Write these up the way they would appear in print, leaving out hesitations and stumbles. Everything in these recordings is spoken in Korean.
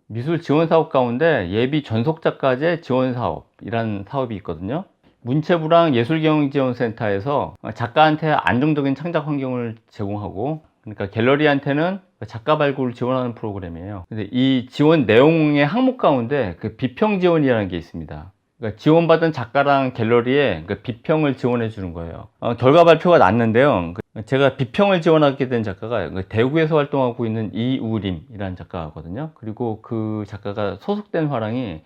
미술 지원 사업 가운데 예비 전속작가제 지원 사업이라는 사업이 있거든요. 문체부랑 예술경영지원센터에서 작가한테 안정적인 창작 환경을 제공하고, 그러니까 갤러리한테는 작가 발굴을 지원하는 프로그램이에요. 근데 이 지원 내용의 항목 가운데 그 비평 지원이라는 게 있습니다. 그러니까 지원받은 작가랑 갤러리에 그 비평을 지원해 주는 거예요. 결과 발표가 났는데요. 제가 비평을 지원하게 된 작가가 대구에서 활동하고 있는 이우림이라는 작가거든요. 그리고 그 작가가 소속된 화랑이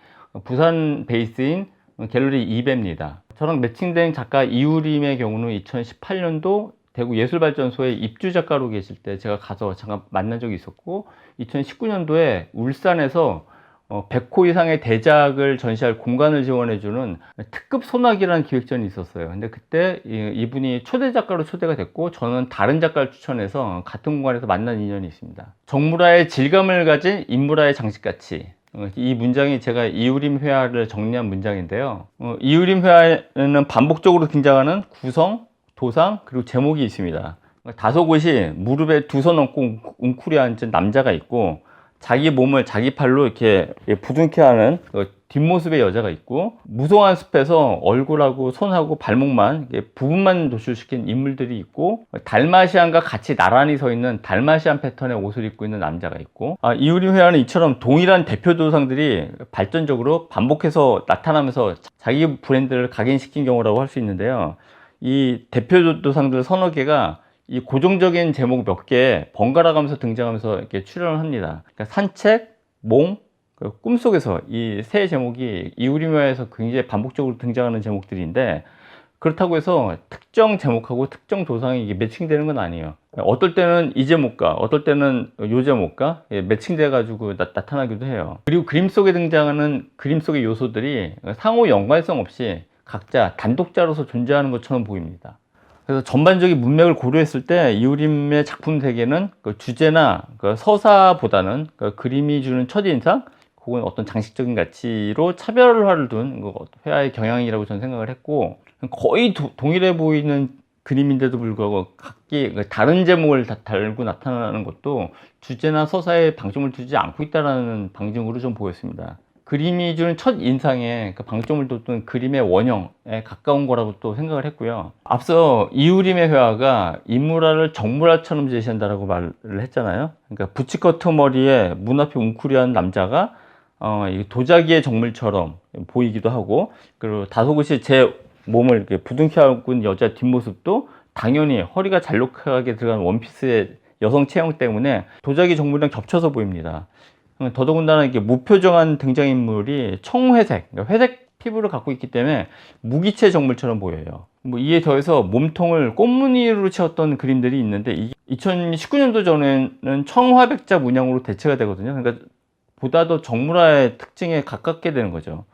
부산 베이스인 갤러리 이배입니다. 저랑 매칭된 작가 이우림의 경우는 2018년도 대구 예술발전소에 입주 작가로 계실 때 제가 가서 잠깐 만난 적이 있었고, 2019년도에 울산에서 100호 이상의 대작을 전시할 공간을 지원해주는 특급 소나기라는 기획전이 있었어요. 근데 그때 이분이 초대 작가로 초대가 됐고, 저는 다른 작가를 추천해서 같은 공간에서 만난 인연이 있습니다. 정물화의 질감을 가진 인물화의 장식가치. 이 문장이 제가 이우림 회화를 정리한 문장인데요. 이우림 회화에는 반복적으로 등장하는 구성, 도상, 그리고 제목이 있습니다. 다소곳이 무릎에 두 손 얹고 웅크려 앉은 남자가 있고, 자기 몸을 자기 팔로 이렇게 부둥켜 하는 뒷모습의 여자가 있고, 무성한 숲에서 얼굴하고 손하고 발목만 부분만 노출시킨 인물들이 있고, 달마시안과 같이 나란히 서 있는 달마시안 패턴의 옷을 입고 있는 남자가 있고, 이우림 회화는 이처럼 동일한 대표 도상들이 발전적으로 반복해서 나타나면서 자기 브랜드를 각인시킨 경우라고 할 수 있는데요. 이 대표 도상들 서너 개가 이 고정적인 제목 몇 개 번갈아 가면서 등장하면서 이렇게 출연을 합니다. 그러니까 산책, 몽, 꿈속에서 이 세 제목이 이우리묘에서 굉장히 반복적으로 등장하는 제목들인데, 그렇다고 해서 특정 제목하고 특정 도상이 이게 매칭되는 건 아니에요. 어떨 때는 이 제목과 어떨 때는 요 제목과 매칭돼 가지고 나타나기도 해요. 그리고 그림 속에 등장하는 그림 속의 요소들이 상호 연관성 없이 각자 단독자로서 존재하는 것처럼 보입니다. 그래서 전반적인 문맥을 고려했을 때 이우림의 작품 세계는 그 주제나 그 서사보다는 그 그림이 주는 첫인상 혹은 어떤 장식적인 가치로 차별화를 둔 회화의 경향이라고 저는 생각을 했고, 거의 동일해 보이는 그림인데도 불구하고 각기 다른 제목을 달고 나타나는 것도 주제나 서사에 방점을 두지 않고 있다는 방증으로 좀 보였습니다. 그림이 주는 첫 인상에 그 방점을 뒀던 그림의 원형에 가까운 거라고 또 생각을 했고요. 앞서 이우림의 회화가 인물화를 정물화처럼 제시한다라고 말을 했잖아요. 그러니까 부츠커트 머리에 문 앞에 웅크려한 남자가 도자기의 정물처럼 보이기도 하고, 그리고 다소곳이 제 몸을 이렇게 부둥켜 안고 있는 여자 뒷모습도 당연히 허리가 잘록하게 들어간 원피스의 여성 체형 때문에 도자기 정물이랑 겹쳐서 보입니다. 더더군다나 이게 무표정한 등장인물이 청회색, 그러니까 회색 피부를 갖고 있기 때문에 무기체 정물처럼 보여요. 이에 더해서 몸통을 꽃무늬로 채웠던 그림들이 있는데, 2019년도 전에는 청화백자 문양으로 대체가 되거든요. 그러니까 보다 더 정물화의 특징에 가깝게 되는 거죠.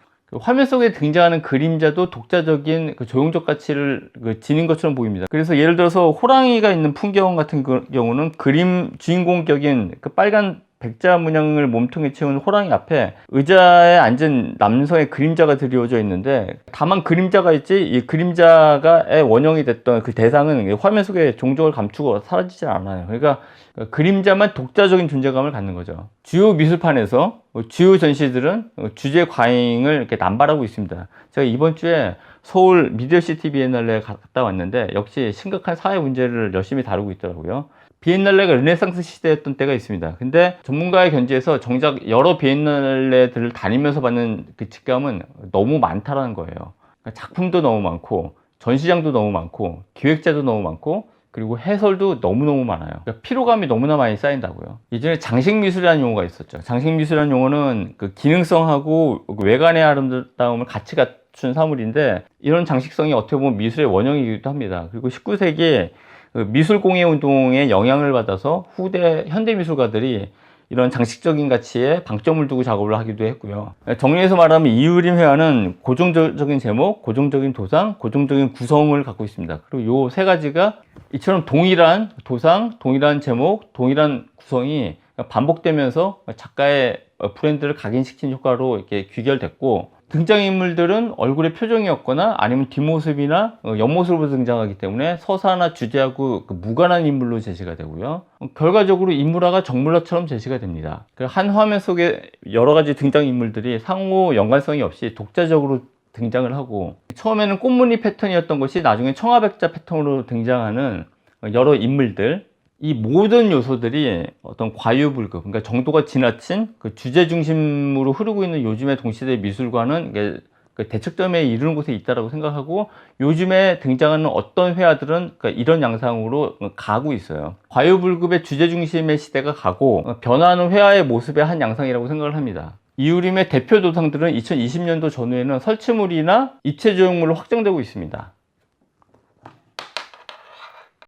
화면 속에 등장하는 그림자도 독자적인 조형적 가치를 지닌 것처럼 보입니다. 그래서 예를 들어서 호랑이가 있는 풍경 같은 경우는 그림 주인공 격인 그 빨간 백자 문양을 몸통에 채운 호랑이 앞에 의자에 앉은 남성의 그림자가 드리워져 있는데, 다만 그림자가 있지 이 그림자가의 원형이 됐던 그 대상은 화면 속에 종족을 감추고 사라지지 않아요. 그러니까 그림자만 독자적인 존재감을 갖는 거죠. 주요 미술판에서 주요 전시들은 주제 과잉을 이렇게 남발하고 있습니다. 제가 이번 주에 서울 미디어시티 비엔날레에 갔다 왔는데 역시 심각한 사회 문제를 열심히 다루고 있더라고요. 비엔날레가 르네상스 시대였던 때가 있습니다. 근데 전문가의 견지에서 정작 여러 비엔날레들을 다니면서 받는 그 직감은 너무 많다라는 거예요. 그러니까 작품도 너무 많고, 전시장도 너무 많고, 기획자도 너무 많고, 그리고 해설도 너무너무 많아요. 그러니까 피로감이 너무나 많이 쌓인다고요. 예전에 장식미술이라는 용어가 있었죠. 장식미술이라는 용어는 그 기능성하고 외관의 아름다움을 같이 갖춘 사물인데, 이런 장식성이 어떻게 보면 미술의 원형이기도 합니다. 그리고 19세기에 미술공예 운동에 영향을 받아서 후대 현대미술가들이 이런 장식적인 가치에 방점을 두고 작업을 하기도 했고요. 정리해서 말하면 이우림 회화는 고정적인 제목, 고정적인 도상, 고정적인 구성을 갖고 있습니다. 그리고 이 세 가지가 이처럼 동일한 도상, 동일한 제목, 동일한 구성이 반복되면서 작가의 브랜드를 각인시킨 효과로 이렇게 귀결됐고, 등장인물들은 얼굴의 표정이었거나 아니면 뒷모습이나 옆모습으로 등장하기 때문에 서사나 주제하고 무관한 인물로 제시가 되고요. 결과적으로 인물화가 정물화처럼 제시가 됩니다. 한 화면 속에 여러 가지 등장인물들이 상호 연관성이 없이 독자적으로 등장을 하고, 처음에는 꽃무늬 패턴이었던 것이 나중에 청아백자 패턴으로 등장하는 여러 인물들, 이 모든 요소들이 어떤 과유불급, 그러니까 정도가 지나친 그 주제 중심으로 흐르고 있는 요즘의 동시대 미술과는 이게 그 대척점에 이르는 곳에 있다라고 생각하고, 요즘에 등장하는 어떤 회화들은 그러니까 이런 양상으로 가고 있어요. 과유불급의 주제 중심의 시대가 가고 변화하는 회화의 모습의 한 양상이라고 생각을 합니다. 이유림의 대표 도상들은 2020년도 전후에는 설치물이나 입체 조형물로 확정되고 있습니다.